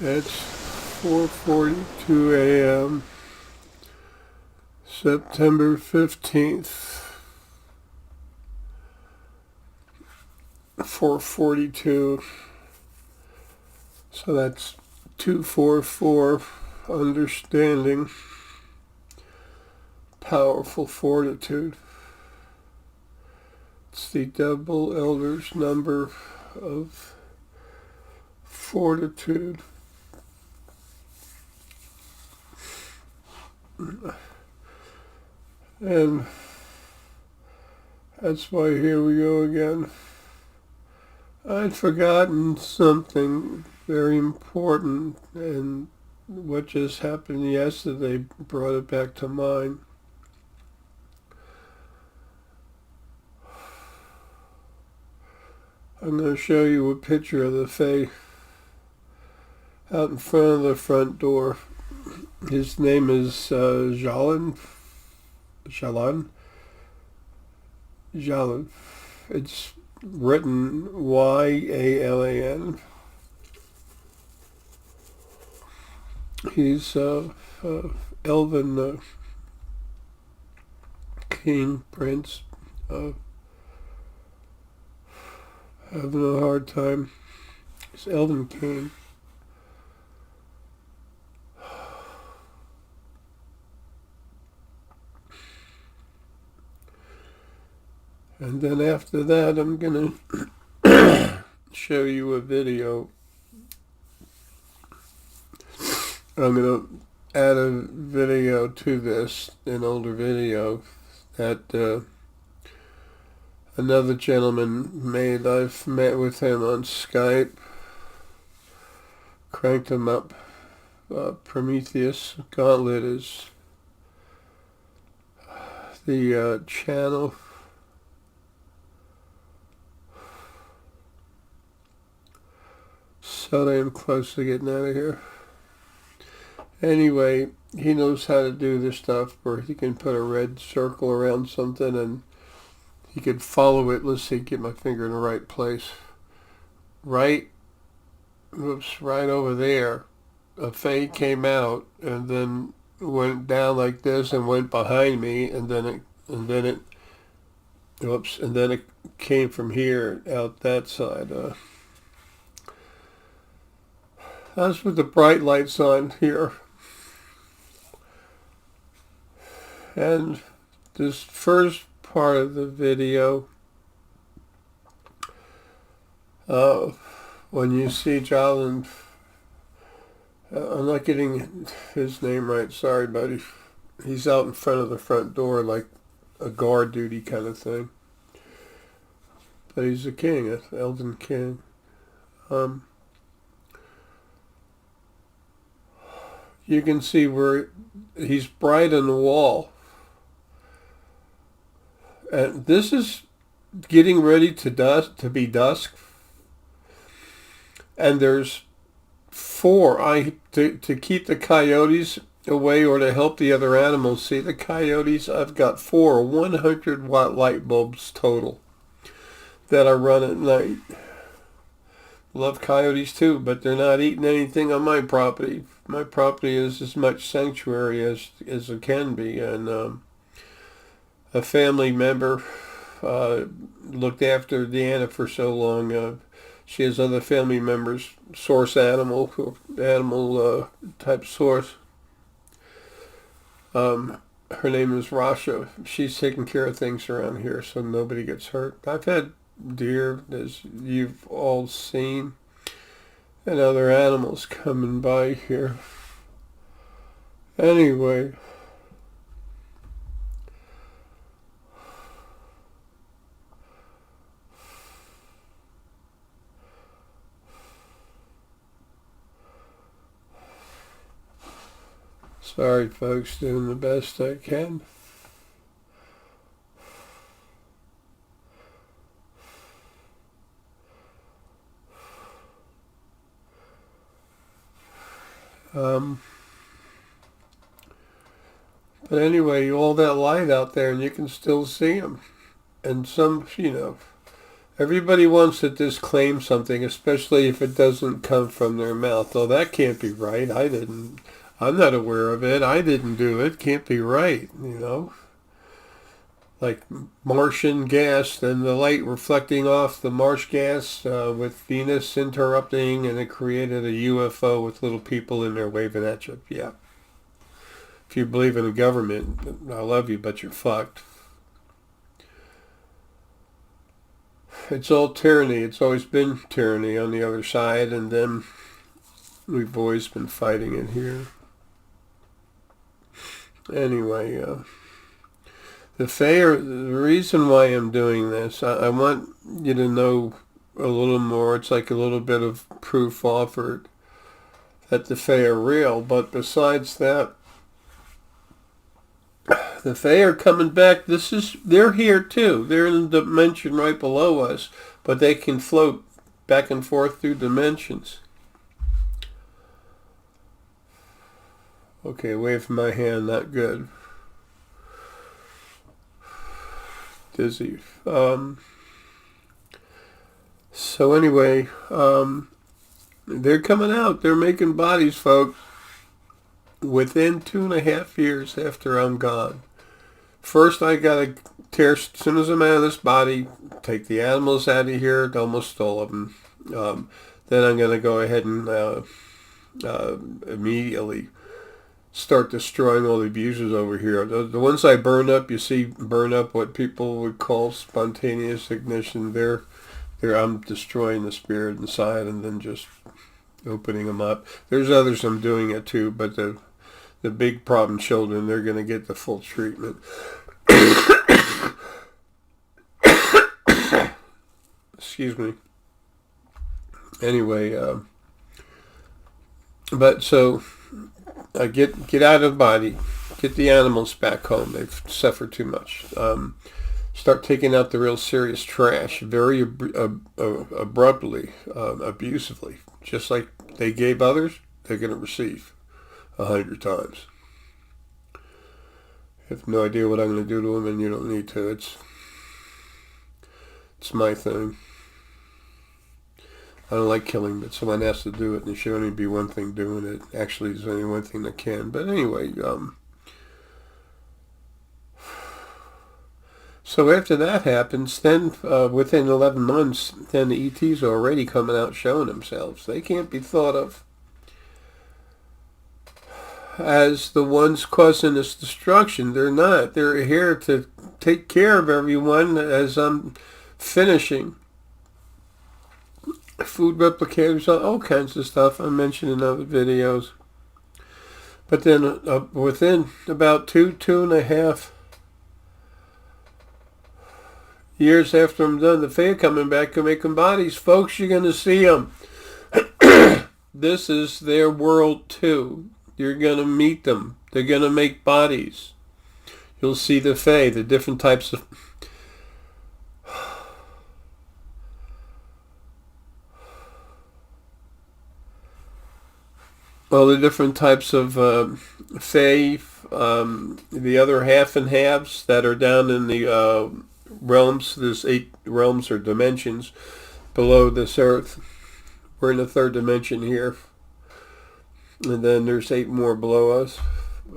It's 4:42 a.m. September 15th. 4:42. So that's 244. Understanding. Powerful fortitude. It's the double elder's number of fortitude. And that's why here we go again. I'd forgotten something very important, and what just happened yesterday brought it back to mind. I'm going to show you a picture of the Fae out in front of the front door. His name is Ja-Lan. Ja-Lan. Ja-Lan. It's written Y-A-L-A-N. He's elven king, prince. Having a hard time. He's elven king. And then after that, I'm going to show you a video. I'm going to add a video to this, an older video that another gentleman made. I've met with him on Skype, cranked him up. Prometheus Gauntlet is the channel. So damn close to getting out of here. Anyway, he knows how to do this stuff where he can put a red circle around something and he could follow it. Let's see, get my finger in the right place. Right over there. A Fae came out and then went down like this and went behind me, and then it came from here out that side. That's with the bright lights on here. And this first part of the video, when you see Ja-Lan, I'm not getting his name right, sorry buddy. He's out in front of the front door like a guard duty kind of thing. But he's a king, an elven king. You can see where he's bright on the wall. And this is getting ready to be dusk. And there's four. To keep the coyotes away or to help the other animals see the coyotes, I've got 4 100-watt light bulbs total that I run at night. Love coyotes too, but they're not eating anything on my property. My property is as much sanctuary as it can be, and a family member looked after Deanna for so long. She has other family members, source animal type source. Her name is Rasha. She's taking care of things around here so nobody gets hurt. I've had deer, as you've all seen, and other animals coming by here. Anyway, sorry folks, doing the best I can. But anyway, all that light out there and you can still see them. And some, Everybody wants to disclaim something, especially if it doesn't come from their mouth. Oh, that can't be right. I didn't. I'm not aware of it. I didn't do it. Can't be right, you know? Like Martian gas, then the light reflecting off the marsh gas with Venus interrupting, and it created a UFO with little people in there waving at you. Yeah. If you believe in the government, I love you, but you're fucked. It's all tyranny. It's always been tyranny on the other side, and then we've always been fighting it here. Anyway, the reason why I'm doing this, I want you to know a little more. It's like a little bit of proof offered that the Fae are real, but besides that, the Fae are coming back. They're here too. They're in the dimension right below us, but they can float back and forth through dimensions. Okay, wave my hand, not good. Dizzy. So anyway, they're coming out. They're making bodies, folks, within 2.5 years after I'm gone. First, I gotta tear, as soon as I'm out of this body, take the animals out of here, almost all of them. Then I'm gonna go ahead and immediately start destroying all the abusers over here. The ones I burn up, you see, burn up what people would call spontaneous ignition. I'm destroying the spirit inside and then just opening them up. There's others I'm doing it too, but the big problem children, they're going to get the full treatment. Excuse me. Anyway, but so get out of the body, get the animals back home. They've suffered too much. Start taking out the real serious trash very abruptly, abusively. Just like they gave others, they're going to receive 100 times. I have no idea what I'm going to do to them, and you don't need to. It's my thing. I don't like killing, but someone has to do it, and there should only be one thing doing it. Actually, there's only one thing that can. But anyway, so after that happens, then within 11 months, then the ETs are already coming out showing themselves. They can't be thought of as the ones causing this destruction. They're not. They're here to take care of everyone as I'm finishing. Food replicators, all kinds of stuff I mentioned in other videos. But then within about 2.5 years after I'm done, the Fae are coming back and making bodies. Folks, you're going to see them. This is their world too. You're going to meet them. They're going to make bodies. You'll see the Fae, the different types of... Well, the different types of Fae, the other half and halves that are down in the realms. There's 8 realms or dimensions below this earth. We're in the 3rd dimension here. And then there's 8 more below us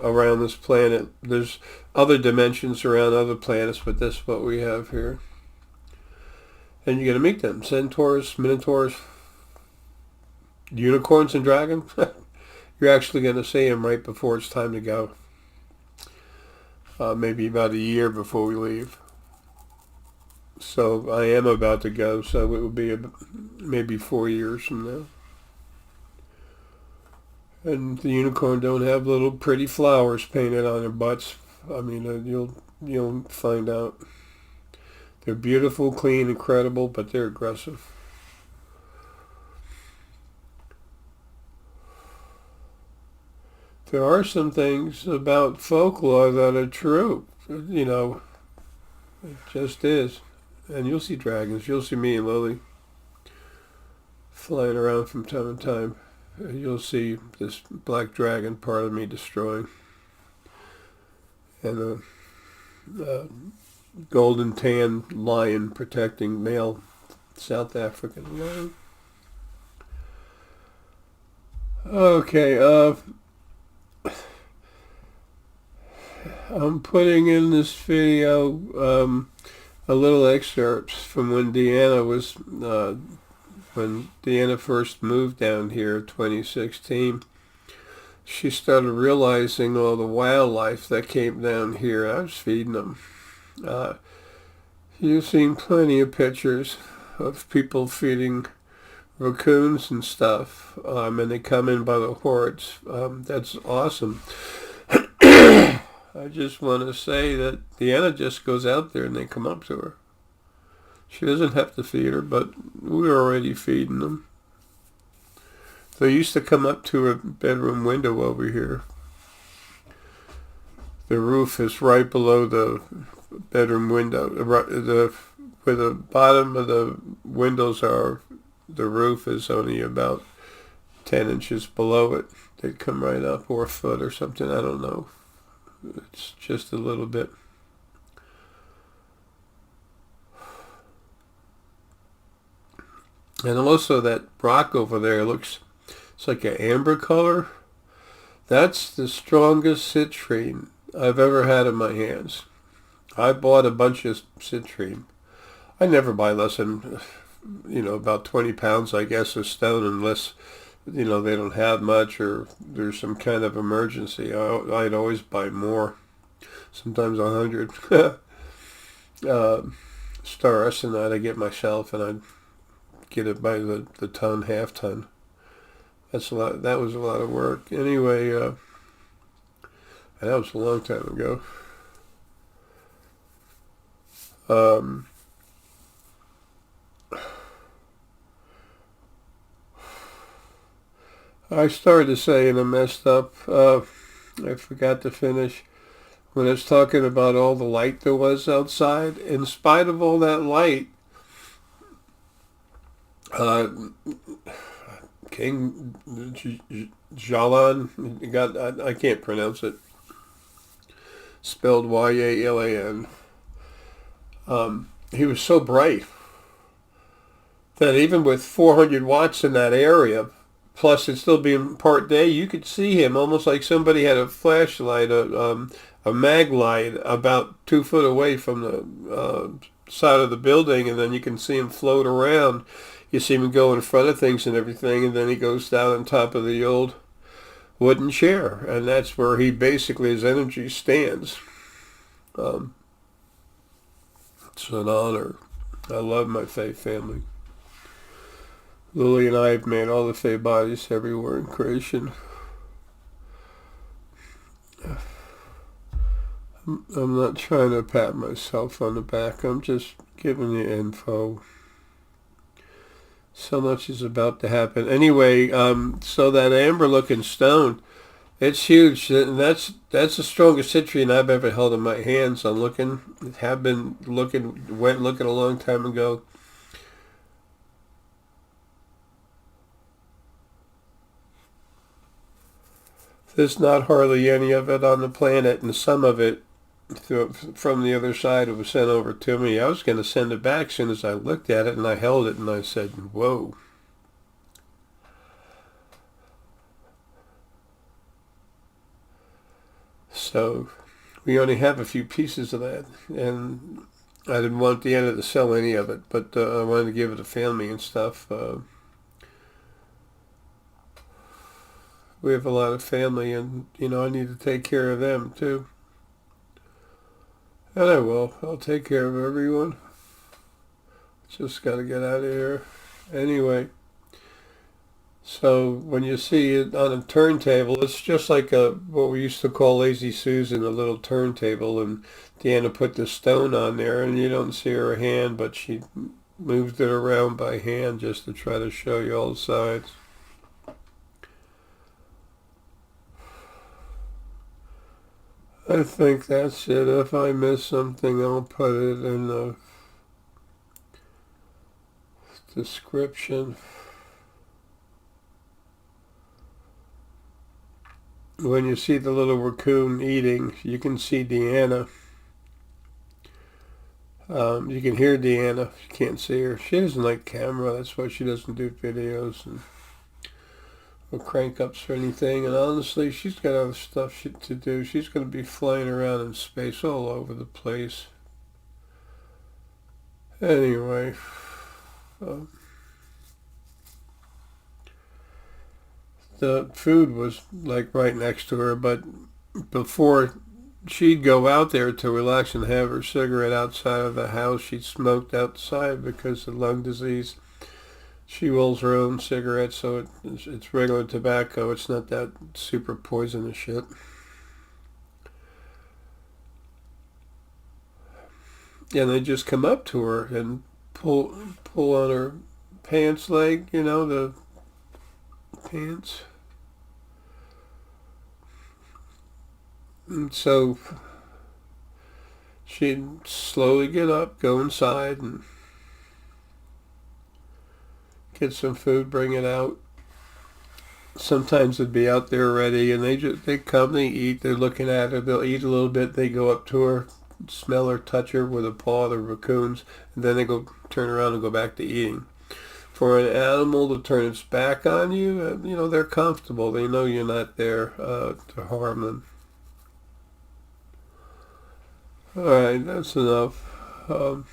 around this planet. There's other dimensions around other planets, but this is what we have here. And you're going to meet them. Centaurs, Minotaurs, unicorns and dragons. You're actually going to see them right before it's time to go. Maybe about a year before we leave. So I am about to go, so it will be maybe 4 years from now. And the unicorn don't have little pretty flowers painted on their butts. I mean, you'll find out. They're beautiful, clean, incredible, but they're aggressive. There are some things about folklore that are true. You know, it just is. And you'll see dragons. You'll see me and Lily flying around from time to time. You'll see this black dragon part of me destroying. And a golden tan lion protecting male South African lion. Okay, I'm putting in this video a little excerpts from when Deanna first moved down here in 2016. She started realizing all the wildlife that came down here. I was feeding them. You've seen plenty of pictures of people feeding raccoons and stuff, and they come in by the hordes. That's awesome. I just want to say that Deanna just goes out there and they come up to her. She doesn't have to feed her, but we're already feeding them. They used to come up to a bedroom window over here. The roof is right below the bedroom window. Where the bottom of the windows are, the roof is only about 10 inches below it. They'd come right up, or a foot or something, I don't know. It's just a little bit. And also that rock over there it's like an amber color. That's the strongest citrine I've ever had in my hands. I bought a bunch of citrine. I never buy less than, about 20 pounds, I guess, of stone, unless, they don't have much or there's some kind of emergency. I'd always buy more, sometimes 100. Star Essenite I get myself, and I'd get it by the ton, half ton. That's a lot. That was a lot of work. Anyway, and that was a long time ago. I started to say, and I messed up. I forgot to finish. When it's talking about all the light there was outside, in spite of all that light, King Ja-Lan, I can't pronounce it, spelled Y-A-L-A-N. He was so bright that even with 400 watts in that area, plus it still being part day, you could see him almost like somebody had a flashlight, a mag light about 2 foot away from the side of the building, and then you can see him float around. You see him go in front of things and everything, and then he goes down on top of the old wooden chair, and that's where his energy stands. It's an honor. I love my Fae family. Lily and I have made all the Fae bodies everywhere in creation. I'm not trying to pat myself on the back. I'm just giving you info. So much is about to happen. Anyway, so that amber-looking stone, it's huge. And that's the strongest citrine I've ever held in my hands. Went looking a long time ago. There's not hardly any of it on the planet, and some of it from the other side it was sent over to me. I was going to send it back as soon as I looked at it, and I held it and I said, whoa. So we only have a few pieces of that, and I didn't want Deanna to sell any of it, but I wanted to give it to family and stuff. We have a lot of family, and I need to take care of them too. And I will. I'll take care of everyone. Just got to get out of here. Anyway, so when you see it on a turntable, it's just like what we used to call Lazy Susan, a little turntable, and Deanna put the stone on there, and you don't see her hand, but she moved it around by hand just to try to show you all the sides. I think that's it. If I miss something, I'll put it in the description. When you see the little raccoon eating, you can see Deanna. You can hear Deanna. You can't see her. She doesn't like camera. That's why she doesn't do videos and or crank ups or anything. And honestly, she's got other stuff to do. She's going to be flying around in space all over the place. Anyway, uh, the food was like right next to her, but before she'd go out there to relax and have her cigarette outside of the house, she smoked outside because of lung disease. She rolls her own cigarettes, so it's regular tobacco. It's not that super poisonous shit. And they just come up to her and pull on her pants leg, the pants. And so she'd slowly get up, go inside, and get some food, bring it out. Sometimes it'd be out there already, and they come, they eat, they're looking at her, they'll eat a little bit, they go up to her, smell her, touch her with a paw, the raccoons, and then they go turn around and go back to eating. For an animal to turn its back on you, they're comfortable. They know you're not there to harm them. All right, that's enough. Um,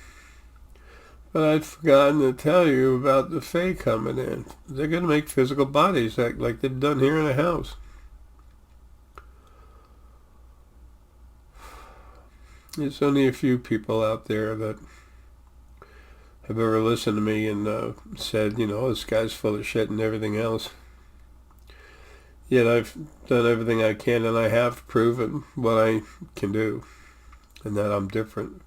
but I'd forgotten to tell you about the Fae coming in. They're going to make physical bodies act like they've done here in the house. There's only a few people out there that have ever listened to me and said, this guy's full of shit and everything else. Yet I've done everything I can, and I have proven what I can do, and that I'm different.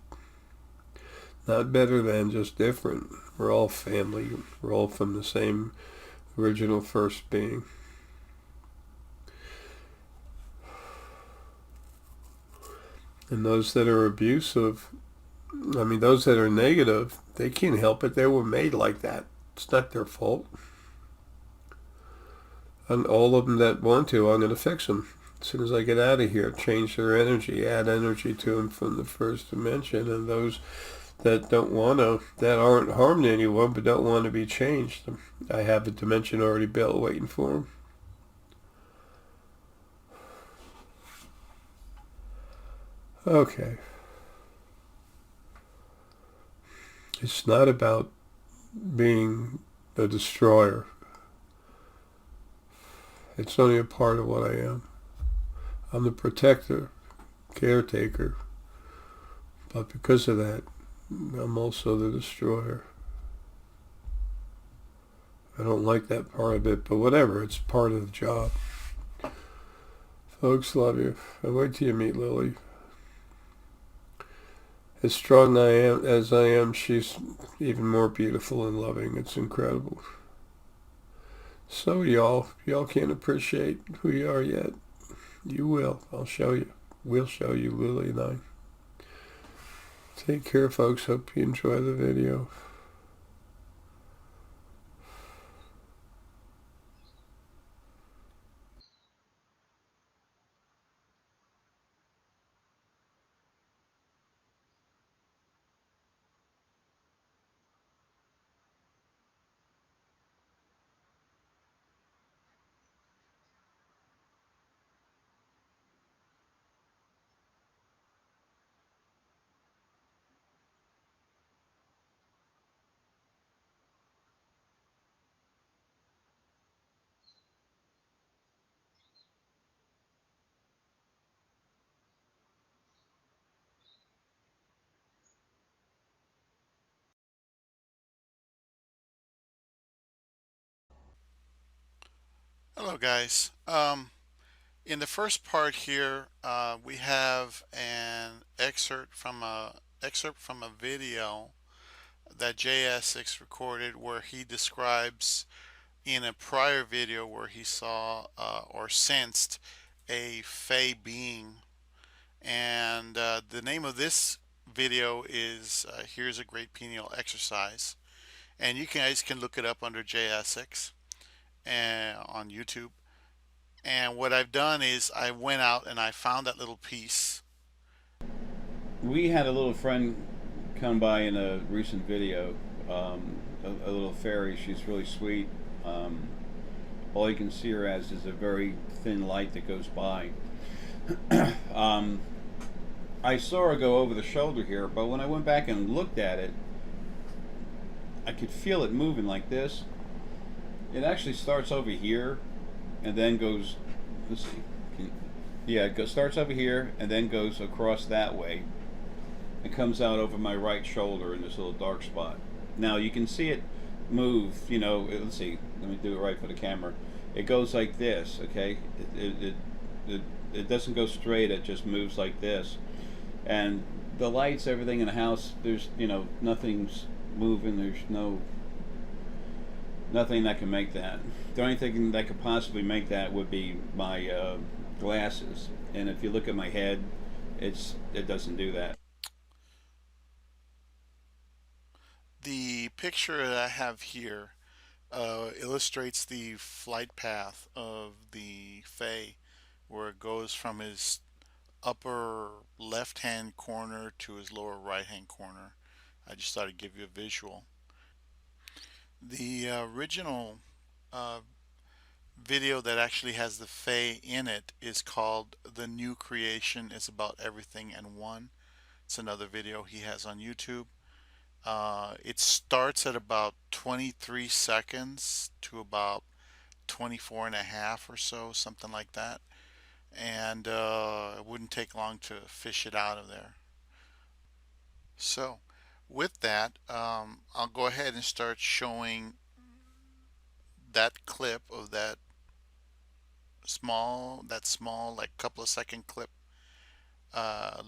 Not better than, just different. We're all family. We're all from the same original first being. And those that are abusive, those that are negative, they can't help it. They were made like that. It's not their fault. And all of them that want to, I'm going to fix them. As soon as I get out of here, change their energy, add energy to them from the first dimension. And those that don't want to, that aren't harming anyone but don't want to be changed, I have a dimension already built waiting for them. Okay. It's not about being the destroyer. It's only a part of what I am. I'm the protector, caretaker. But because of that, I'm also the destroyer. I don't like that part of it, but whatever, it's part of the job. Folks, love you. I wait till you meet Lily. As strong as I am, she's even more beautiful and loving. It's incredible. So y'all can't appreciate who you are yet. You will. I'll show you. We'll show you, Lily and I. Take care, folks. Hope you enjoy the video. Hello, guys. In the first part here, we have an excerpt from a video that JS6 recorded, where he describes in a prior video where he saw or sensed a Fey being, and the name of this video is "Here's a Great Pineal Exercise," and you guys can look it up under JS6 and on YouTube. And what I've done is I went out and I found that little piece. We had a little friend come by in a recent video. A little fairy. She's really sweet. Um, all you can see her as is a very thin light that goes by. um, I saw her go over the shoulder here, but when I went back and looked at it, I could feel it moving like this. It actually starts over here and then goes. Let's see. Yeah, it starts over here and then goes across that way and comes out over my right shoulder in this little dark spot. Now you can see it move. Let's see. Let me do it right for the camera. It goes like this. Okay. It, it doesn't go straight. It just moves like this. And the lights, everything in the house. There's nothing's moving. There's nothing that can make that. The only thing that could possibly make that would be my glasses. And if you look at my head, it doesn't do that. The picture that I have here illustrates the flight path of the Fae, where it goes from his upper left hand corner to his lower right hand corner. I just thought I'd give you a visual. The original uh, video that actually has the Fae in it is called The New Creation is About Everything and One. It's another video he has on YouTube. It starts at about 23 seconds to about 24 and a half or so, something like that. And it wouldn't take long to fish it out of there. So, with that, I'll go ahead and start showing that clip of that small, like couple of second clip,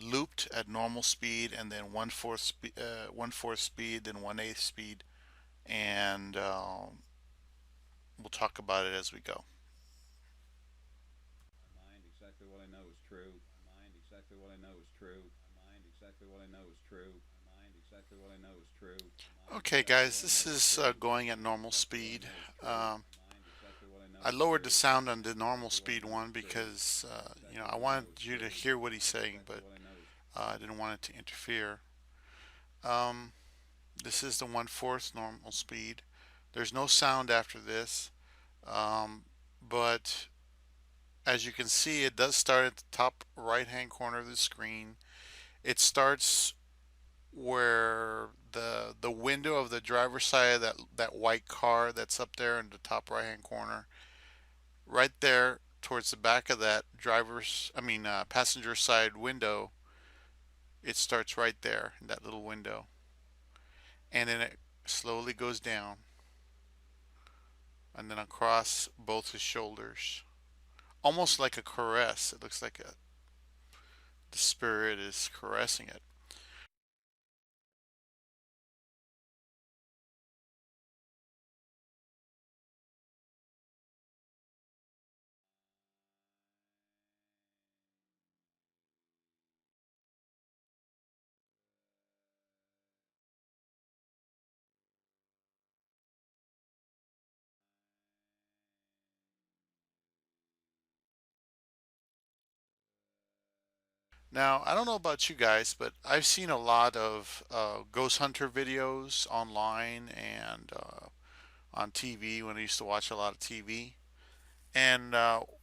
looped at normal speed, and then one fourth speed, then 1/8 speed, and we'll talk about it as we go. My mind, exactly what I know is true. My mind, exactly what I know is true. My mind, exactly what I know is true. My mind, exactly what I know is true. My mind, Okay, exactly guys, what I this know is is true. going at My mind, normal exactly what I speed. know is true. Um, My mind, exactly what I know I is lowered the true. sound My on the mind, normal exactly what I speed know one is true. because My mind, I exactly what I wanted know is you to true. hear what My he's mind, saying, exactly but what I know is. I didn't want it to interfere. Um, this is the 1/4 normal speed. There's no sound after this, um, but as you can see, it does start at the top right hand corner of the screen. It starts where the window of the driver's side of that white car that's up there in the top right hand corner, right there towards the back of that passenger side window. It starts right there in that little window, and then it slowly goes down and then across both his shoulders, almost like a caress. It looks like the spirit is caressing it. Now, I don't know about you guys, but I've seen a lot of ghost hunter videos online and on TV when I used to watch a lot of TV. And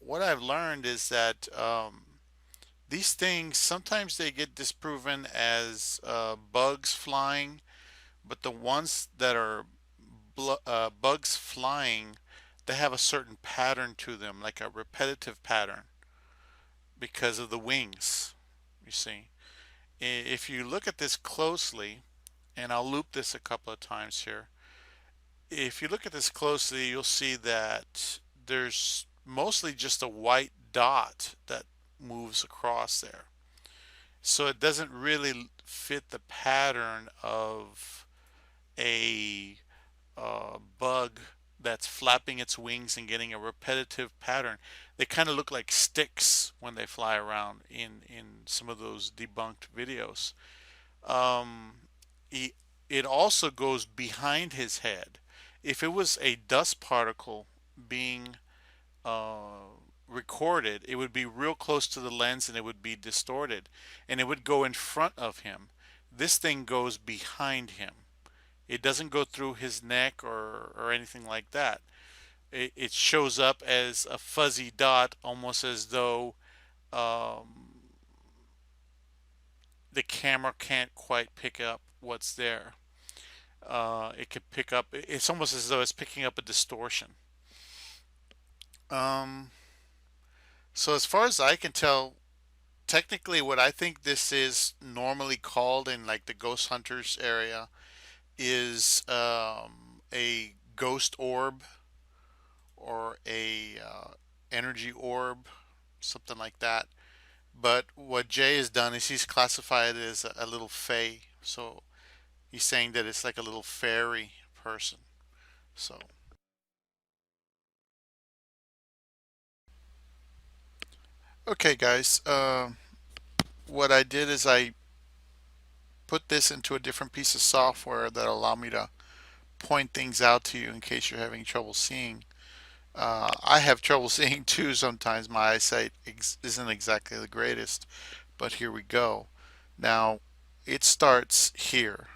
what I've learned is that these things sometimes they get disproven as bugs flying, but the ones that are bugs flying, they have a certain pattern to them, like a repetitive pattern because of the wings. You see, if you look at this closely, and I'll loop this a couple of times here. If you look at this closely, you'll see that there's mostly just a white dot that moves across there. So it doesn't really fit the pattern of a bug that's flapping its wings and getting a repetitive pattern. They kind of look like sticks when they fly around in some of those debunked videos. Um, he, it also goes behind his head. If it was a dust particle being recorded, it would be real close to the lens and it would be distorted and it would go in front of him. this thing goes behind him. It doesn't go through his neck or anything like that. It shows up as a fuzzy dot, almost as though the camera can't quite pick up what's there. It could pick up, it's almost as though it's picking up a distortion. Um, so as far as I can tell, technically what I think this is normally called in like the ghost hunters area is a ghost orb or a energy orb, something like that. But what Jay has done is he's classified it as a little fae. So he's saying that it's like a little fairy person. So, okay, guys. What I did is I put this into a different piece of software that allow me to point things out to you in case you're having trouble seeing. I have trouble seeing too sometimes. My eyesight isn't exactly the greatest, but here we go. Now, it starts here,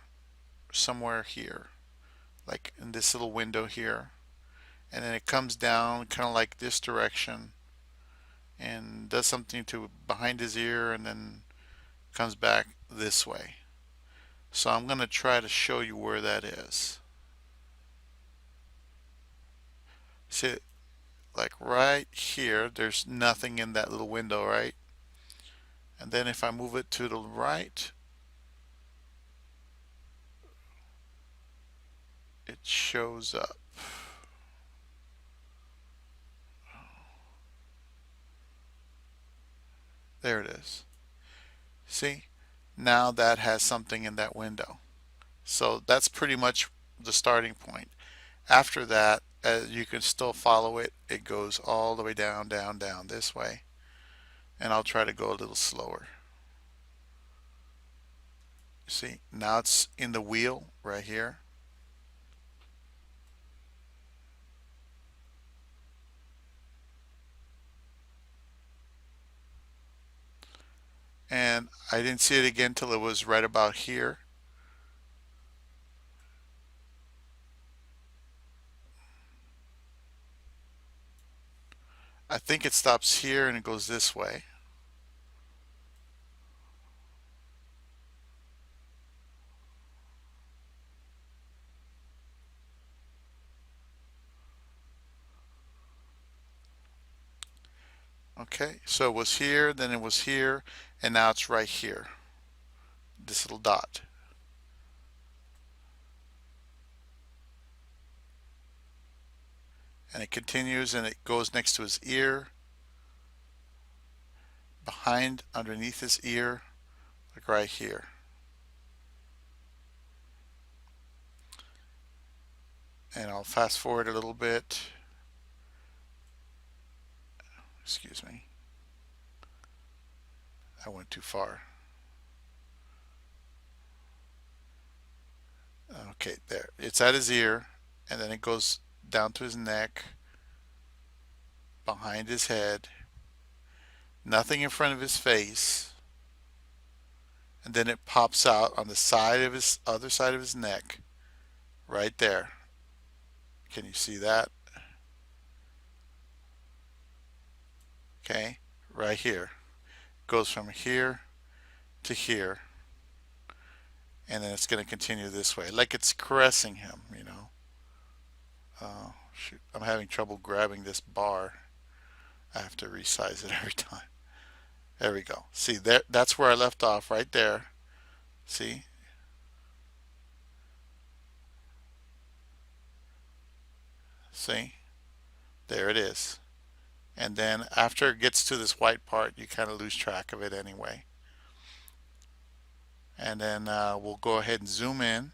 somewhere here, like in this little window here, and then it comes down kind of like this direction and does something to behind his ear and then comes back this way. So I'm going to try to show you where that is. See, like right here, there's nothing in that little window, right? And then if I move it to the right, it shows up. There it is. See? Now that has something in that window. So that's pretty much the starting point. After that, you can still follow it. It goes all the way down, down, down this way. And I'll try to go a little slower. See, now it's in the wheel right here. And I didn't see it again till it was right about here. I think it stops here and it goes this way. Okay, so it was here, then it was here, and now it's right here. This little dot. And it continues and it goes next to his ear, behind, underneath his ear, like right here. And I'll fast forward a little bit. Excuse me. I went too far. Okay, there. It's at his ear, and then it goes down to his neck, behind his head, nothing in front of his face, and then it pops out on the side of his other side of his neck, right there. Can you see that? Okay, right here. Goes from here to here, and then it's going to continue this way, like it's caressing him, you know. Shoot, I'm having trouble grabbing this bar. I have to resize it every time. There we go. See, there, that's where I left off, right there. See? See? There it is. And then after it gets to this white part, you kind of lose track of it anyway. And then we'll go ahead and zoom in.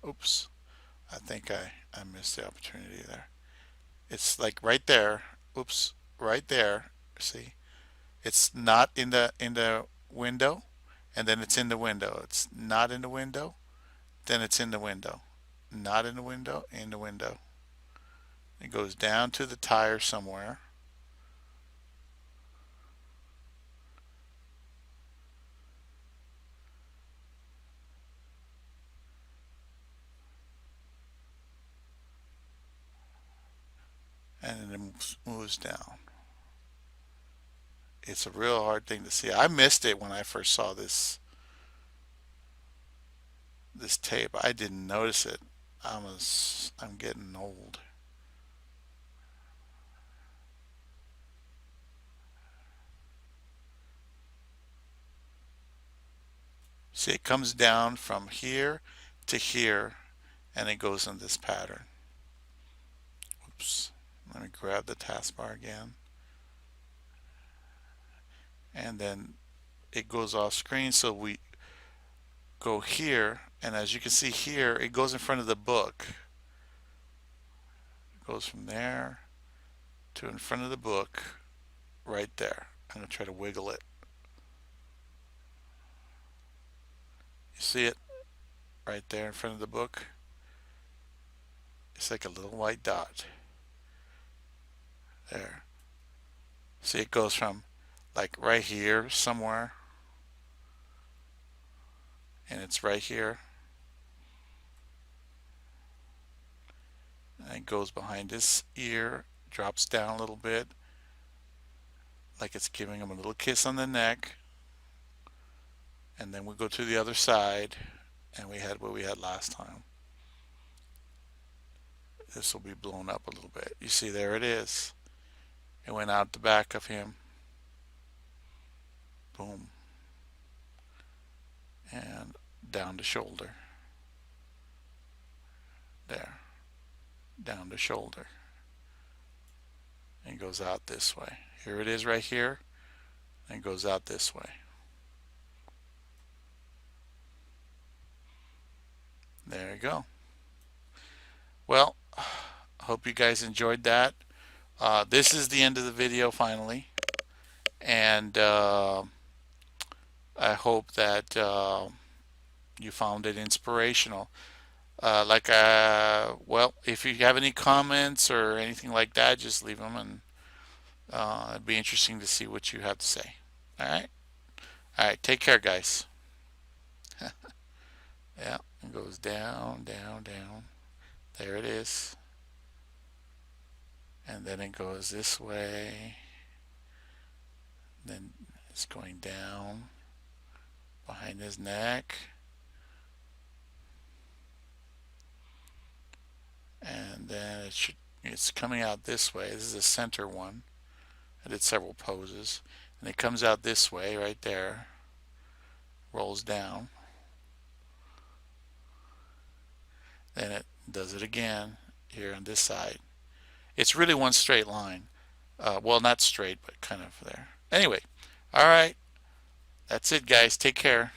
Oops. I think I missed the opportunity there. It's like right there. Oops. Right there. See? It's not in the window, and then it's in the window. It's not in the window, then it's in the window. Not in the window, in the window. It goes down to the tire somewhere. and then it moves down. It's a real hard thing to see. I missed it when I first saw this tape. I didn't notice it. I'm getting old. See, it comes down from here to here, and it goes in this pattern. Oops. Let me grab the taskbar again. And then it goes off screen, so we go here, and as you can see here, it goes in front of the book. It goes from there to in front of the book, right there. I'm going to try to wiggle it. You see it right there in front of the book? It's like a little white dot. There. See, it goes from like right here somewhere, and it's right here, and it goes behind his ear, drops down a little bit, like it's giving him a little kiss on the neck, and then we go to the other side, and we had what we had last time. This will be blown up a little bit. You see, there it is. It went out the back of him. Boom. And down the shoulder. There. Down the shoulder. And goes out this way. Here it is right here. And goes out this way. There you go. Well, I hope you guys enjoyed that. This is the end of the video finally. And I hope that you found it inspirational. Well, if you have any comments or anything like that, just leave them, and it'd be interesting to see what you have to say. All right? All right, take care, guys. Yeah, it goes down, down, down. There it is. And then it goes this way. Then it's going down behind his neck. And then it's coming out this way. This is the center one. I did several poses. And it comes out this way right there. Rolls down. Then it does it again here on this side. It's really one straight line. Well, not straight, but kind of there. Anyway, all right. That's it, guys. Take care.